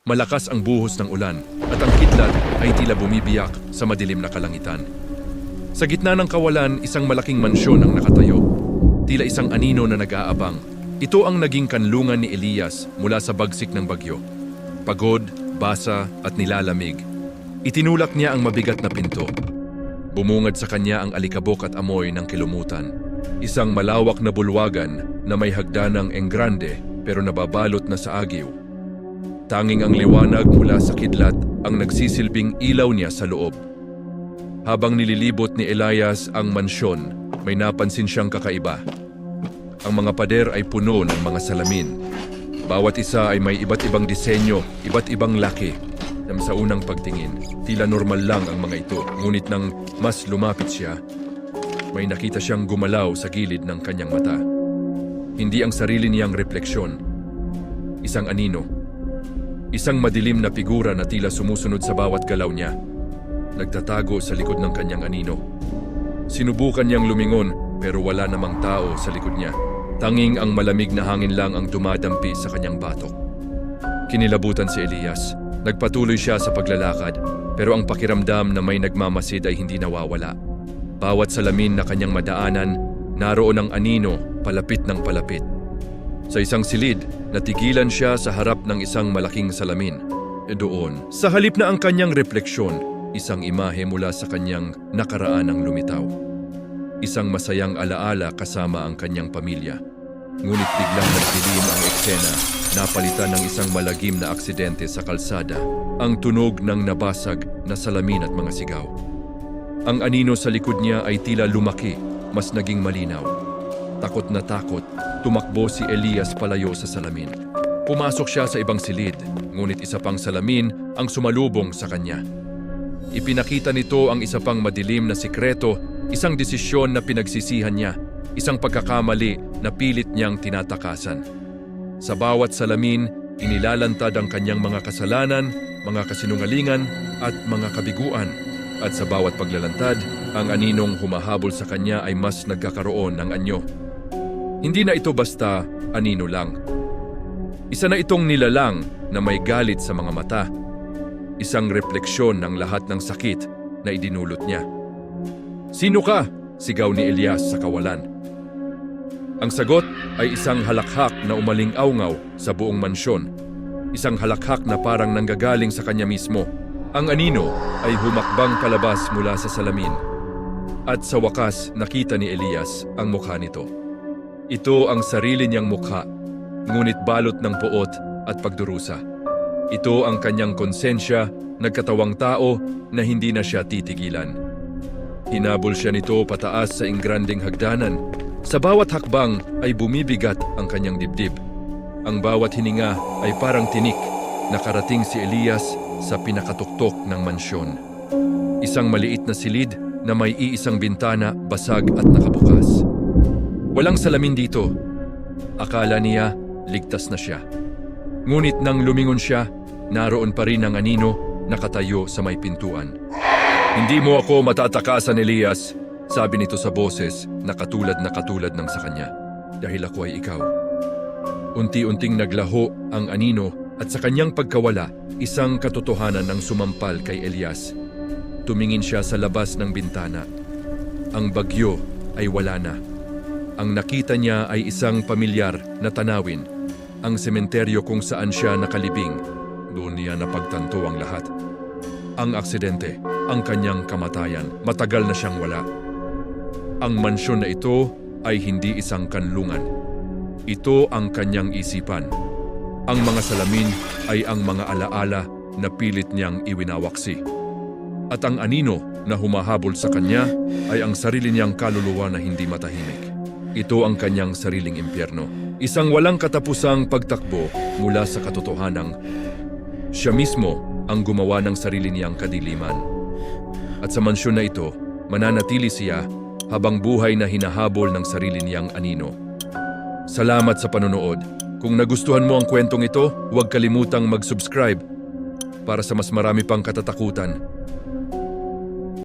Malakas ang buhos ng ulan at ang kidlat ay tila bumibiyak sa madilim na kalangitan. Sa gitna ng kawalan, isang malaking mansyon ang nakatayo. Tila isang anino na nag-aabang. Ito ang naging kanlungan ni Elias mula sa bagsik ng bagyo. Pagod, basa at nilalamig. Itinulak niya ang mabigat na pinto. Bumungad sa kanya ang alikabok at amoy ng kilumutan. Isang malawak na bulwagan na may hagdanang enggrande pero nababalot na sa agiw. Tanging ang liwanag mula sa kidlat ang nagsisilbing ilaw niya sa loob. Habang nililibot ni Elias ang mansyon, may napansin siyang kakaiba. Ang mga pader ay puno ng mga salamin. Bawat isa ay may iba't ibang disenyo, iba't ibang laki. Sa unang pagtingin, tila normal lang ang mga ito. Ngunit nang mas lumapit siya, may nakita siyang gumalaw sa gilid ng kanyang mata. Hindi ang sarili niyang refleksyon. Isang anino. Isang madilim na figura na tila sumusunod sa bawat galaw niya. Nagtatago sa likod ng kanyang anino. Sinubukan niyang lumingon pero wala namang tao sa likod niya. Tanging ang malamig na hangin lang ang dumadampi sa kanyang batok. Kinilabutan si Elias. Nagpatuloy siya sa paglalakad pero ang pakiramdam na may nagmamasid ay hindi nawawala. Bawat salamin na kanyang madaanan, naroon ang anino palapit ng palapit. Sa isang silid, natigilan siya sa harap ng isang malaking salamin. Doon, sa halip na ang kanyang refleksyon, isang imahe mula sa kanyang nakaraan ang lumitaw. Isang masayang alaala kasama ang kanyang pamilya. Ngunit biglang nagdilim ang eksena, napalitan ng isang malagim na aksidente sa kalsada, ang tunog ng nabasag na salamin at mga sigaw. Ang anino sa likod niya ay tila lumaki, mas naging malinaw. Takot na takot, tumakbo si Elias palayo sa salamin. Pumasok siya sa ibang silid, ngunit isa pang salamin ang sumalubong sa kanya. Ipinakita nito ang isa pang madilim na sikreto, isang desisyon na pinagsisihan niya, isang pagkakamali na pilit niyang tinatakasan. Sa bawat salamin, inilalantad ang kanyang mga kasalanan, mga kasinungalingan at mga kabiguan. At sa bawat paglalantad, ang aninong humahabol sa kanya ay mas nagkakaroon ng anyo. Hindi na ito basta anino lang. Isa na itong nilalang na may galit sa mga mata. Isang refleksyon ng lahat ng sakit na idinulot niya. "Sino ka?" sigaw ni Elias sa kawalan. Ang sagot ay isang halakhak na umaling-awngaw sa buong mansyon. Isang halakhak na parang nanggagaling sa kanya mismo. Ang anino ay humakbang palabas mula sa salamin. At sa wakas, nakita ni Elias ang mukha nito. Ito ang sarili niyang mukha, ngunit balot ng puot at pagdurusa. Ito ang kanyang konsensya, nagkatawang tao na hindi na siya titigilan. Hinabol siya nito pataas sa ingranding hagdanan. Sa bawat hakbang ay bumibigat ang kanyang dibdib. Ang bawat hininga ay parang tinik. Nakarating si Elias sa pinakatuktok ng mansyon. Isang maliit na silid na may iisang bintana, basag at nakabukas. Walang salamin dito. Akala niya ligtas na siya. Ngunit nang lumingon siya, naroon pa rin ang anino nakatayo sa may pintuan. "Hindi mo ako matatakasan, Elias," sabi nito sa boses na katulad ng sa kanya. "Dahil ako ay ikaw." Unti-unting naglaho ang anino at sa kanyang pagkawala, isang katotohanan ang sumampal kay Elias. Tumingin siya sa labas ng bintana. Ang bagyo ay wala na. Ang nakita niya ay isang pamilyar na tanawin, ang sementeryo kung saan siya nakalibing. Doon niya napagtanto ang lahat. Ang aksidente, ang kanyang kamatayan, matagal na siyang wala. Ang mansyon na ito ay hindi isang kanlungan. Ito ang kanyang isipan. Ang mga salamin ay ang mga alaala na pilit niyang iwinawaksi. At ang anino na humahabol sa kanya ay ang sarili niyang kaluluwa na hindi matahimik. Ito ang kanyang sariling impyerno. Isang walang katapusang pagtakbo mula sa katotohanang siya mismo ang gumawa ng sarili niyang kadiliman. At sa mansyon na ito, mananatili siya habang buhay na hinahabol ng sarili niyang anino. Salamat sa panonood. Kung nagustuhan mo ang kwentong ito, huwag kalimutang mag-subscribe para sa mas marami pang katatakutan.